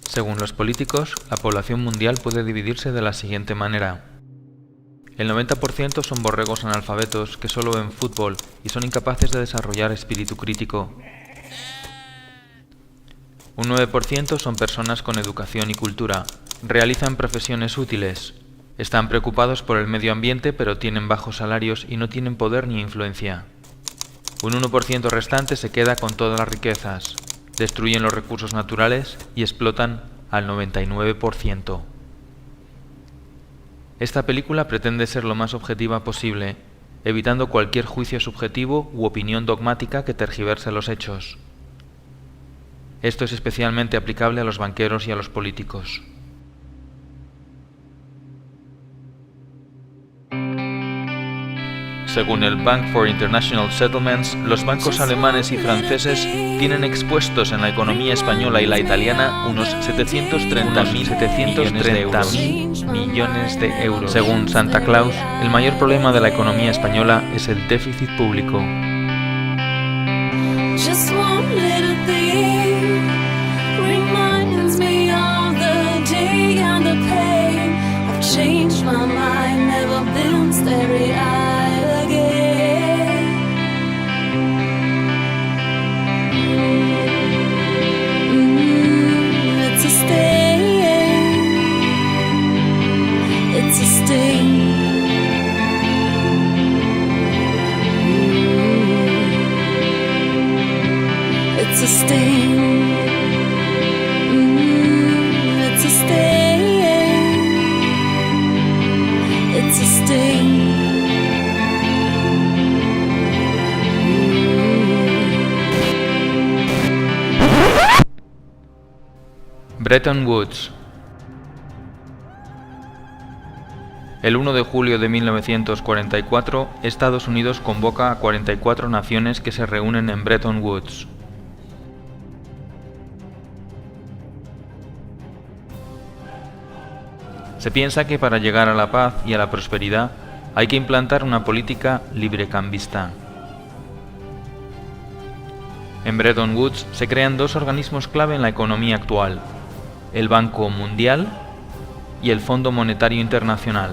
Según los políticos, la población mundial puede dividirse de la siguiente manera. El 90% son borregos analfabetos que solo ven fútbol y son incapaces de desarrollar espíritu crítico. Un 9% son personas con educación y cultura, realizan profesiones útiles, están preocupados por el medio ambiente pero tienen bajos salarios y no tienen poder ni influencia. Un 1% restante se queda con todas las riquezas, destruyen los recursos naturales y explotan al 99%. Esta película pretende ser lo más objetiva posible, evitando cualquier juicio subjetivo u opinión dogmática que tergiverse los hechos. Esto es especialmente aplicable a los banqueros y a los políticos. Según el Bank for International Settlements, los bancos alemanes y franceses tienen expuestos en la economía española y la italiana unos 730.000 millones de euros. Según Santa Claus, el mayor problema de la economía española es el déficit público. Bretton Woods. El 1 de julio de 1944, Estados Unidos convoca a 44 naciones que se reúnen en Bretton Woods. Se piensa que para llegar a la paz y a la prosperidad hay que implantar una política librecambista. En Bretton Woods se crean dos organismos clave en la economía actual: el Banco Mundial y el Fondo Monetario Internacional.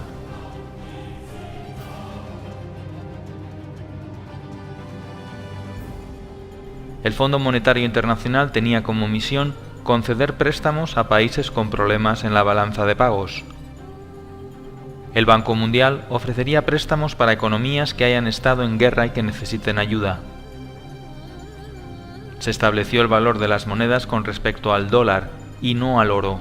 El Fondo Monetario Internacional tenía como misión conceder préstamos a países con problemas en la balanza de pagos. El Banco Mundial ofrecería préstamos para economías que hayan estado en guerra y que necesiten ayuda. Se estableció el valor de las monedas con respecto al dólar y no al oro.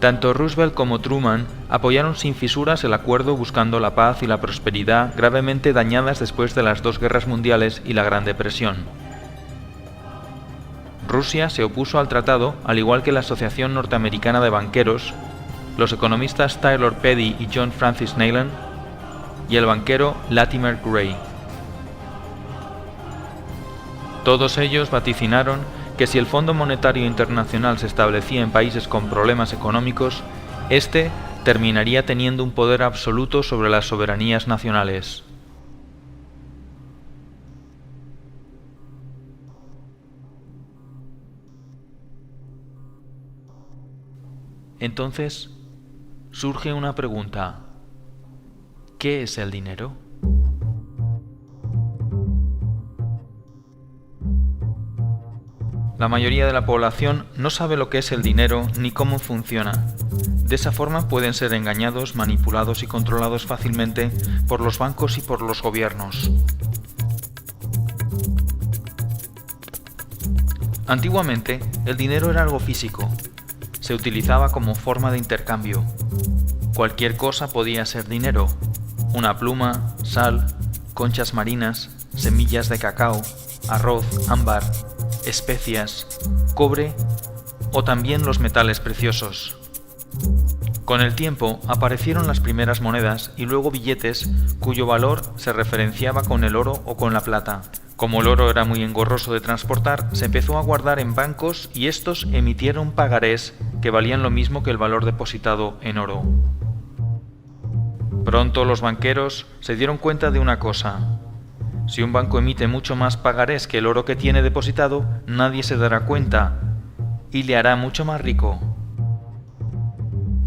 Tanto Roosevelt como Truman apoyaron sin fisuras el acuerdo buscando la paz y la prosperidad gravemente dañadas después de las dos guerras mundiales y la Gran Depresión. Rusia se opuso al tratado, al igual que la Asociación Norteamericana de Banqueros, los economistas Taylor Petty y John Francis Neyland y el banquero Latimer Gray. Todos ellos vaticinaron que si el Fondo Monetario Internacional se establecía en países con problemas económicos, este terminaría teniendo un poder absoluto sobre las soberanías nacionales. Entonces, surge una pregunta: ¿qué es el dinero? La mayoría de la población no sabe lo que es el dinero ni cómo funciona. De esa forma pueden ser engañados, manipulados y controlados fácilmente por los bancos y por los gobiernos. Antiguamente, el dinero era algo físico. Se utilizaba como forma de intercambio. Cualquier cosa podía ser dinero: una pluma, sal, conchas marinas, semillas de cacao, arroz, ámbar, especias, cobre o también los metales preciosos. Con el tiempo aparecieron las primeras monedas y luego billetes cuyo valor se referenciaba con el oro o con la plata. Como el oro era muy engorroso de transportar, se empezó a guardar en bancos y estos emitieron pagarés que valían lo mismo que el valor depositado en oro. Pronto los banqueros se dieron cuenta de una cosa: si un banco emite mucho más pagarés que el oro que tiene depositado, nadie se dará cuenta, y le hará mucho más rico.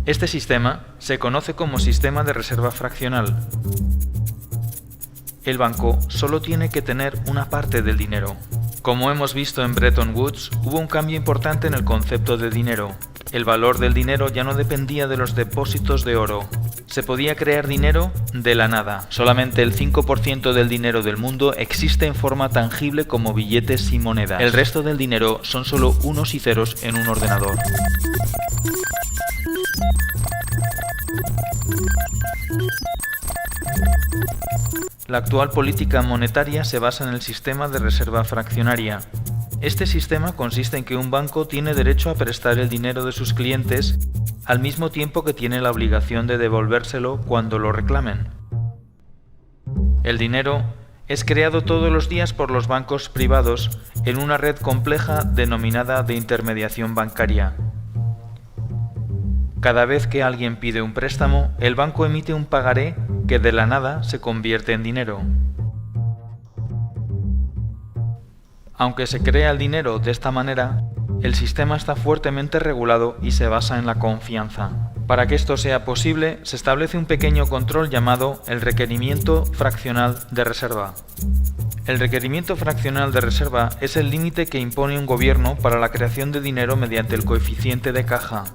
Este sistema se conoce como sistema de reserva fraccional. El banco solo tiene que tener una parte del dinero. Como hemos visto en Bretton Woods, hubo un cambio importante en el concepto de dinero. El valor del dinero ya no dependía de los depósitos de oro. Se podía crear dinero de la nada. Solamente el 5% del dinero del mundo existe en forma tangible como billetes y monedas. El resto del dinero son solo unos y ceros en un ordenador. La actual política monetaria se basa en el sistema de reserva fraccionaria. Este sistema consiste en que un banco tiene derecho a prestar el dinero de sus clientes al mismo tiempo que tiene la obligación de devolvérselo cuando lo reclamen. El dinero es creado todos los días por los bancos privados en una red compleja denominada de intermediación bancaria. Cada vez que alguien pide un préstamo, el banco emite un pagaré que de la nada se convierte en dinero. Aunque se crea el dinero de esta manera, el sistema está fuertemente regulado y se basa en la confianza. Para que esto sea posible, se establece un pequeño control llamado el requerimiento fraccional de reserva. El requerimiento fraccional de reserva es el límite que impone un gobierno para la creación de dinero mediante el coeficiente de caja.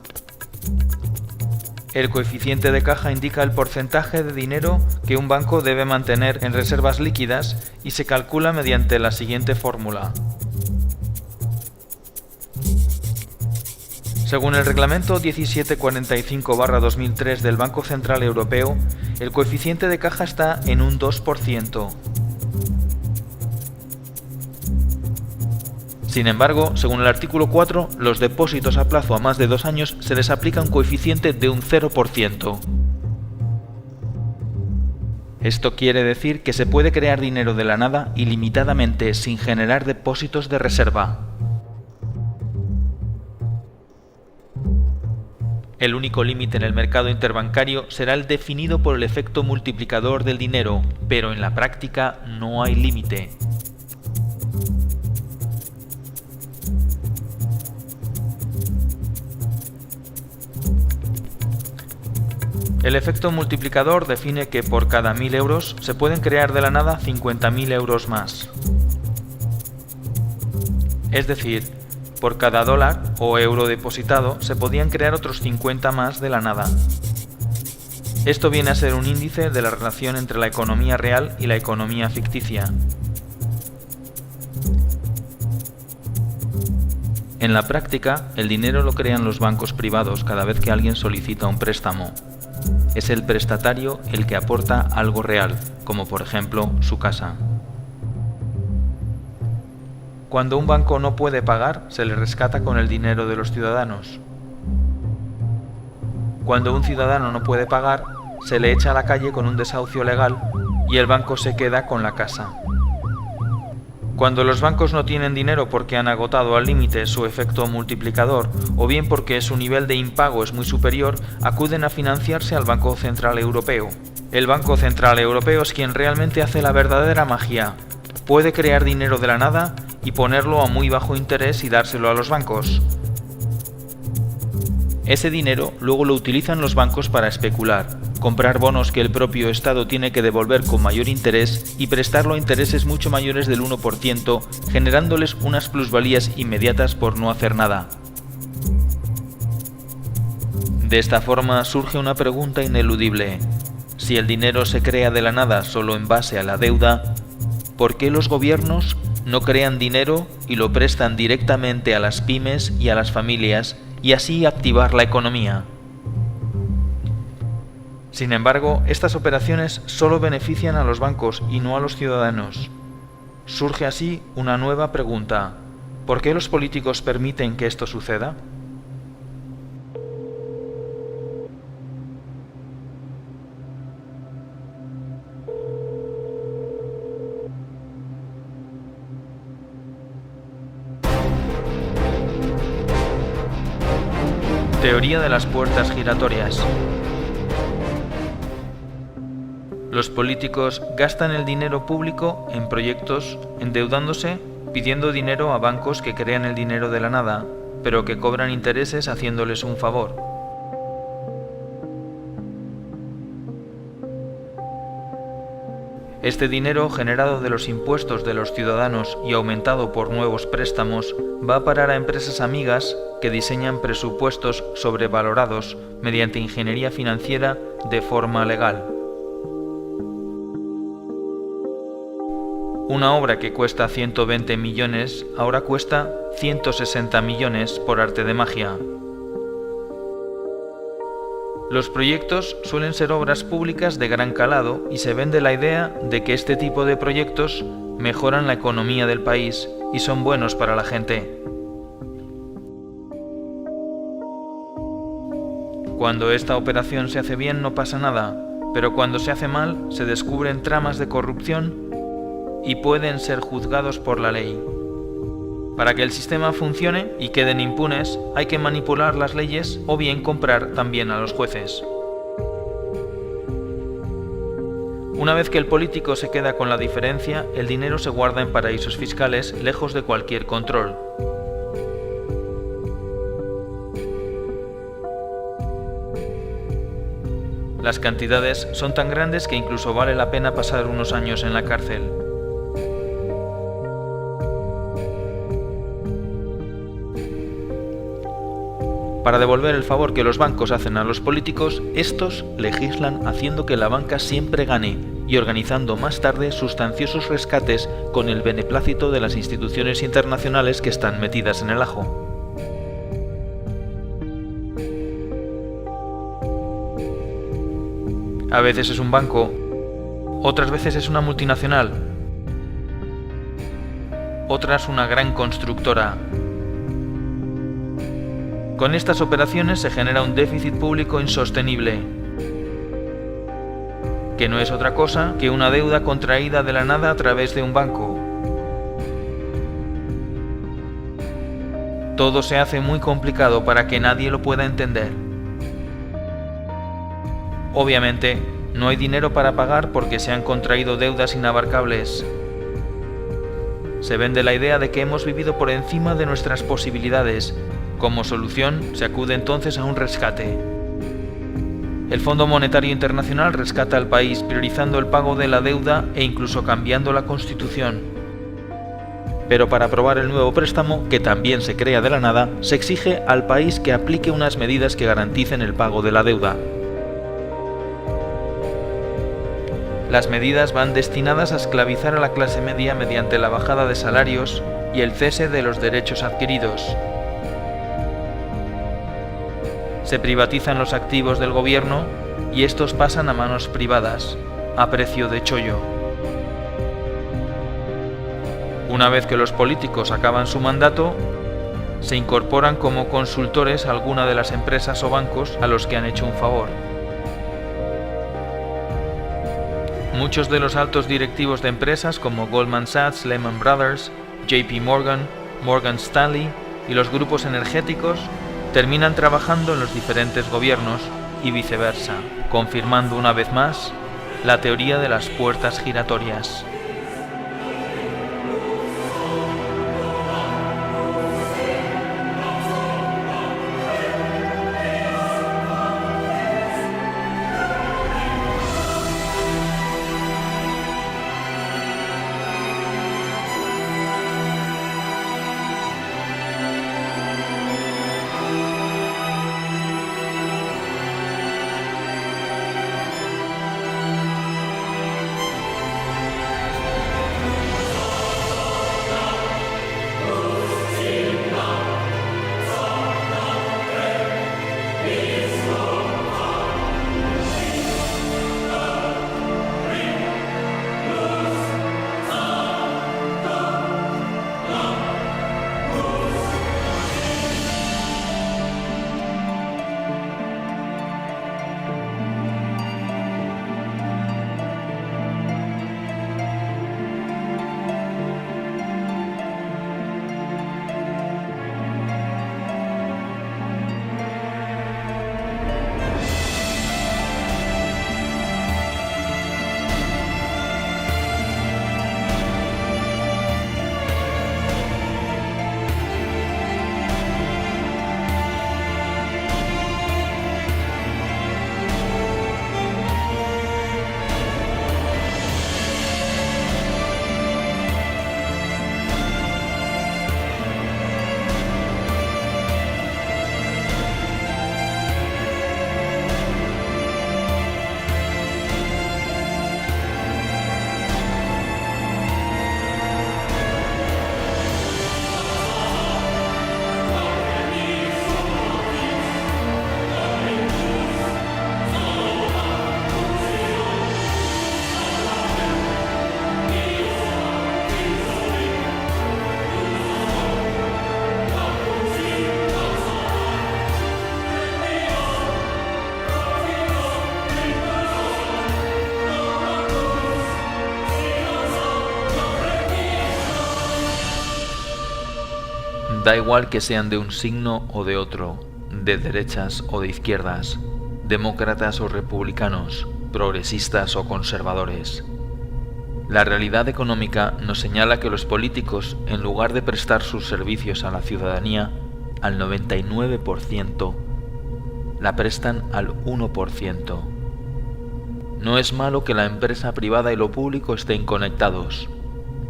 El coeficiente de caja indica el porcentaje de dinero que un banco debe mantener en reservas líquidas y se calcula mediante la siguiente fórmula. Según el reglamento 1745/2003 del Banco Central Europeo, el coeficiente de caja está en un 2%. Sin embargo, según el artículo 4, los depósitos a plazo a más de 2 años se les aplica un coeficiente de un 0%. Esto quiere decir que se puede crear dinero de la nada ilimitadamente sin generar depósitos de reserva. El único límite en el mercado interbancario será el definido por el efecto multiplicador del dinero, pero en la práctica no hay límite. El efecto multiplicador define que por cada 1.000 euros se pueden crear de la nada 50.000 euros más. Es decir, por cada dólar o euro depositado se podían crear otros 50 más de la nada. Esto viene a ser un índice de la relación entre la economía real y la economía ficticia. En la práctica, el dinero lo crean los bancos privados cada vez que alguien solicita un préstamo. Es el prestatario el que aporta algo real, como por ejemplo su casa. Cuando un banco no puede pagar, se le rescata con el dinero de los ciudadanos. Cuando un ciudadano no puede pagar, se le echa a la calle con un desahucio legal y el banco se queda con la casa. Cuando los bancos no tienen dinero porque han agotado al límite su efecto multiplicador o bien porque su nivel de impago es muy superior, acuden a financiarse al Banco Central Europeo. El Banco Central Europeo es quien realmente hace la verdadera magia. Puede crear dinero de la nada y ponerlo a muy bajo interés y dárselo a los bancos. Ese dinero luego lo utilizan los bancos para especular, comprar bonos que el propio Estado tiene que devolver con mayor interés y prestarlo a intereses mucho mayores del 1%, generándoles unas plusvalías inmediatas por no hacer nada. De esta forma surge una pregunta ineludible. Si el dinero se crea de la nada solo en base a la deuda, ¿por qué los gobiernos no crean dinero y lo prestan directamente a las pymes y a las familias y así activar la economía? Sin embargo, estas operaciones solo benefician a los bancos y no a los ciudadanos. Surge así una nueva pregunta. ¿Por qué los políticos permiten que esto suceda? Teoría de las puertas giratorias. Los políticos gastan el dinero público en proyectos, endeudándose, pidiendo dinero a bancos que crean el dinero de la nada, pero que cobran intereses haciéndoles un favor. Este dinero generado de los impuestos de los ciudadanos y aumentado por nuevos préstamos va a parar a empresas amigas que diseñan presupuestos sobrevalorados mediante ingeniería financiera de forma legal. Una obra que cuesta 120 millones ahora cuesta 160 millones por arte de magia. Los proyectos suelen ser obras públicas de gran calado y se vende la idea de que este tipo de proyectos mejoran la economía del país y son buenos para la gente. Cuando esta operación se hace bien no pasa nada, pero cuando se hace mal se descubren tramas de corrupción y pueden ser juzgados por la ley. Para que el sistema funcione y queden impunes, hay que manipular las leyes o bien comprar también a los jueces. Una vez que el político se queda con la diferencia, el dinero se guarda en paraísos fiscales lejos de cualquier control. Las cantidades son tan grandes que incluso vale la pena pasar unos años en la cárcel. Para devolver el favor que los bancos hacen a los políticos, estos legislan haciendo que la banca siempre gane y organizando más tarde sustanciosos rescates con el beneplácito de las instituciones internacionales que están metidas en el ajo. A veces es un banco, otras veces es una multinacional, otras una gran constructora. Con estas operaciones se genera un déficit público insostenible, que no es otra cosa que una deuda contraída de la nada a través de un banco. Todo se hace muy complicado para que nadie lo pueda entender. Obviamente, no hay dinero para pagar porque se han contraído deudas inabarcables. Se vende la idea de que hemos vivido por encima de nuestras posibilidades. Como solución, se acude entonces a un rescate. El Fondo Monetario Internacional rescata al país priorizando el pago de la deuda e incluso cambiando la Constitución. Pero para aprobar el nuevo préstamo, que también se crea de la nada, se exige al país que aplique unas medidas que garanticen el pago de la deuda. Las medidas van destinadas a esclavizar a la clase media mediante la bajada de salarios y el cese de los derechos adquiridos. Se privatizan los activos del gobierno y estos pasan a manos privadas, a precio de chollo. Una vez que los políticos acaban su mandato, se incorporan como consultores a alguna de las empresas o bancos a los que han hecho un favor. Muchos de los altos directivos de empresas como Goldman Sachs, Lehman Brothers, JP Morgan, Morgan Stanley y los grupos energéticos terminan trabajando en los diferentes gobiernos y viceversa, confirmando una vez más la teoría de las puertas giratorias. Da igual que sean de un signo o de otro, de derechas o de izquierdas, demócratas o republicanos, progresistas o conservadores. La realidad económica nos señala que los políticos, en lugar de prestar sus servicios a la ciudadanía, al 99%, la prestan al 1%. No es malo que la empresa privada y lo público estén conectados,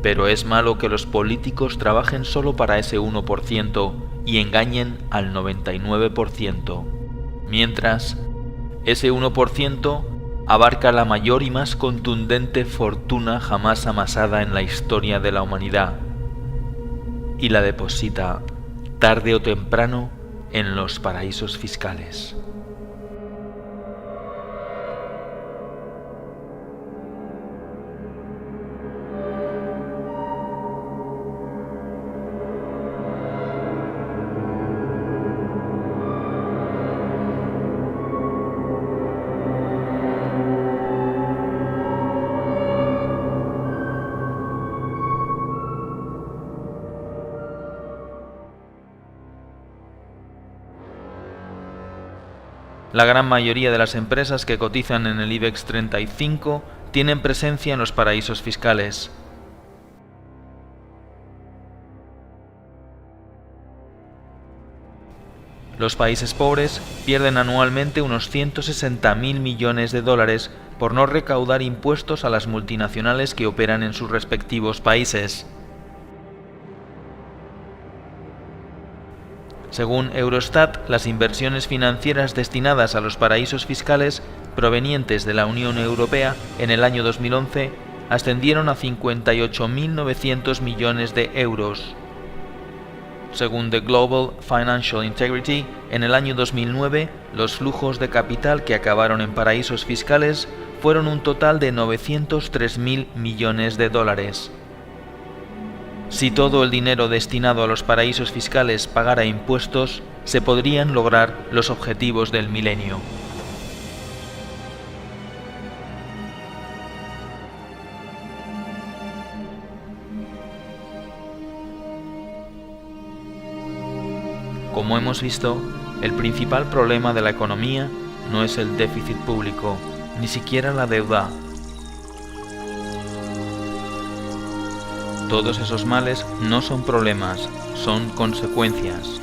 pero es malo que los políticos trabajen solo para ese 1% y engañen al 99%, mientras ese 1% abarca la mayor y más contundente fortuna jamás amasada en la historia de la humanidad y la deposita, tarde o temprano, en los paraísos fiscales. La gran mayoría de las empresas que cotizan en el IBEX 35 tienen presencia en los paraísos fiscales. Los países pobres pierden anualmente unos 160.000 millones de dólares por no recaudar impuestos a las multinacionales que operan en sus respectivos países. Según Eurostat, las inversiones financieras destinadas a los paraísos fiscales provenientes de la Unión Europea en el año 2011 ascendieron a 58.900 millones de euros. Según The Global Financial Integrity, en el año 2009, los flujos de capital que acabaron en paraísos fiscales fueron un total de 903.000 millones de dólares. Si todo el dinero destinado a los paraísos fiscales pagara impuestos, se podrían lograr los objetivos del milenio. Como hemos visto, el principal problema de la economía no es el déficit público, ni siquiera la deuda. Todos esos males no son problemas, son consecuencias.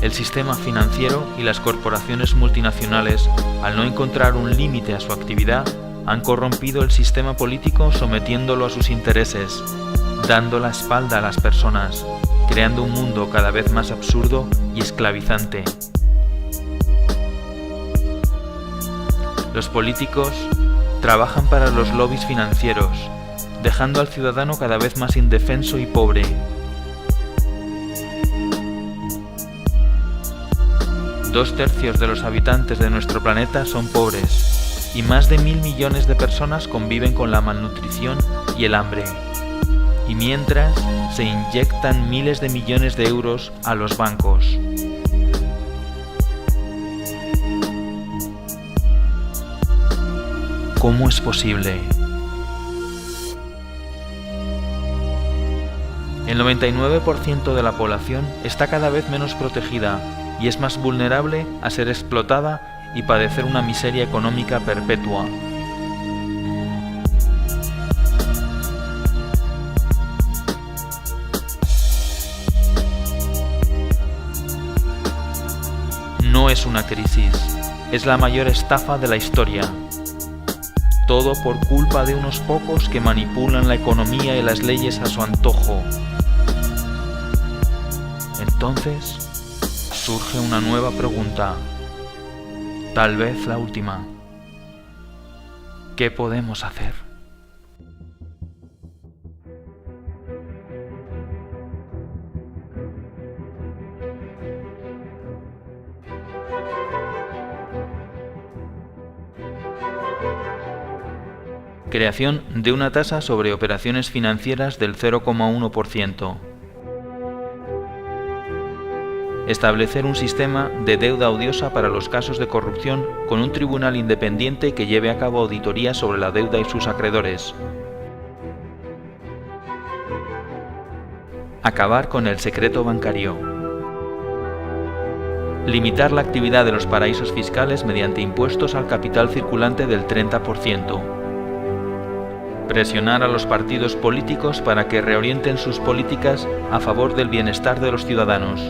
El sistema financiero y las corporaciones multinacionales, al no encontrar un límite a su actividad, han corrompido el sistema político sometiéndolo a sus intereses, dando la espalda a las personas, creando un mundo cada vez más absurdo y esclavizante. Los políticos trabajan para los lobbies financieros, dejando al ciudadano cada vez más indefenso y pobre. Dos tercios de los habitantes de nuestro planeta son pobres, y más de 1.000 millones de personas conviven con la malnutrición y el hambre. Y mientras, se inyectan miles de millones de euros a los bancos. ¿Cómo es posible? El 99% de la población está cada vez menos protegida y es más vulnerable a ser explotada y padecer una miseria económica perpetua. No es una crisis, es la mayor estafa de la historia. Todo por culpa de unos pocos que manipulan la economía y las leyes a su antojo. Entonces, surge una nueva pregunta, tal vez la última. ¿Qué podemos hacer? Creación de una tasa sobre operaciones financieras del 0,1%. Establecer un sistema de deuda odiosa para los casos de corrupción con un tribunal independiente que lleve a cabo auditorías sobre la deuda y sus acreedores. Acabar con el secreto bancario. Limitar la actividad de los paraísos fiscales mediante impuestos al capital circulante del 30%. Presionar a los partidos políticos para que reorienten sus políticas a favor del bienestar de los ciudadanos.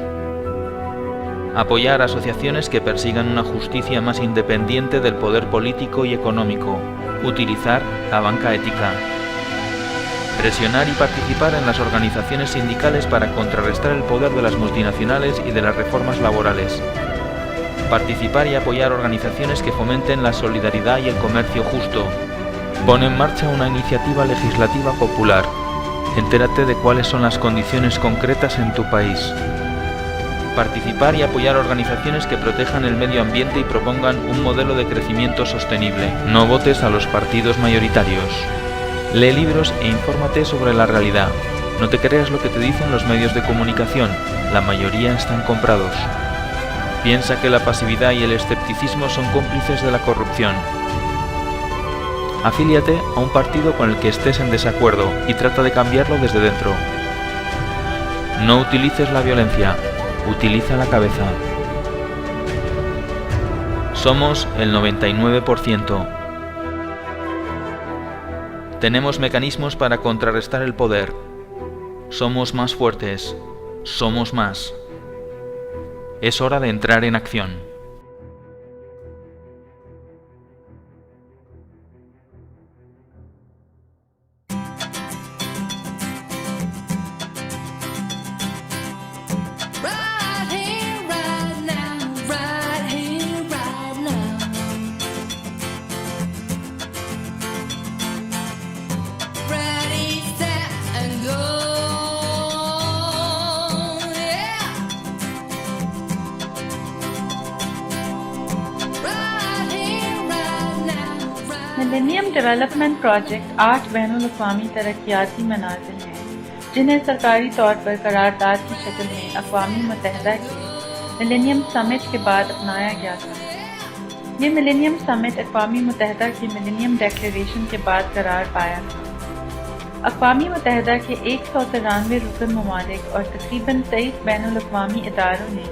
Apoyar asociaciones que persigan una justicia más independiente del poder político y económico. Utilizar la banca ética. Presionar y participar en las organizaciones sindicales para contrarrestar el poder de las multinacionales y de las reformas laborales. Participar y apoyar organizaciones que fomenten la solidaridad y el comercio justo. Pon en marcha una iniciativa legislativa popular. Entérate de cuáles son las condiciones concretas en tu país. Participar y apoyar organizaciones que protejan el medio ambiente y propongan un modelo de crecimiento sostenible. No votes a los partidos mayoritarios. Lee libros e infórmate sobre la realidad. No te creas lo que te dicen los medios de comunicación, la mayoría están comprados. Piensa que la pasividad y el escepticismo son cómplices de la corrupción. Afíliate a un partido con el que estés en desacuerdo y trata de cambiarlo desde dentro. No utilices la violencia, utiliza la cabeza. Somos el 99%. Tenemos mecanismos para contrarrestar el poder. Somos más fuertes. Somos más. Es hora de entrar en acción. Millennium development project 8 बैनुल-अक़वामी तरक्याती मनाज़िल हैं जिन्हें सरकारी तौर पर करारदाद की शक्ल में अक़वामी मुत्तहिदा के मिलेनियम समिट के बाद अपनाया गया था। ये मिलेनियम समिट अक़वामी मुत्तहिदा की मिलेनियम डिक्लेरेशन के बाद करार पाया था। अक़वामी मुत्तहिदा के 193 रुकन ममालिक और तकरीबन 23 बैनुल-अक़वामी इदारों ने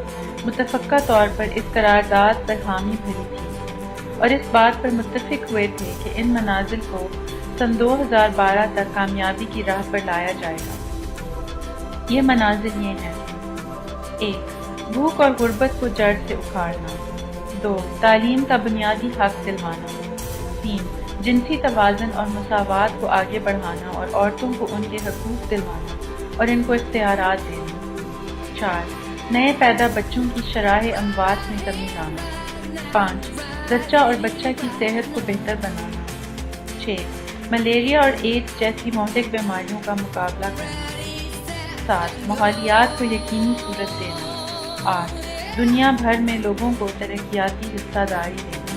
मुतफ़क्का तौर पर इस करारदाद पर हामी भरी थी और इस बात पर मुत्तफ़िक हुए थे कि इन मनाज़िल को सन 2012 तक कामयाबी की राह पर लाया जाएगा। ये मनाज़िल ये हैं: 1. भूख और गुर्बत को जड़ से उखाड़ना। 2. तालीम का बुनियादी हक़ दिलवाना। 3. जिनसी तवाज़ुन और मसावात को आगे बढ़ाना और औरतों को उनके हकूक़ दिलवाना और इनको इख्तियारात देना। 4. नए पैदा बच्चों की शराह अमवात में कमी लाना। 5. जच्चा और बच्चा की सेहत को बेहतर बनाना। 6. मलेरिया और एड्स जैसी मौलिक बीमारियों का मुकाबला करना। 7. माहौलियात को यकीनी सूरत देना। 8. दुनिया भर में लोगों को तरक्याती हिस्सादारी देना।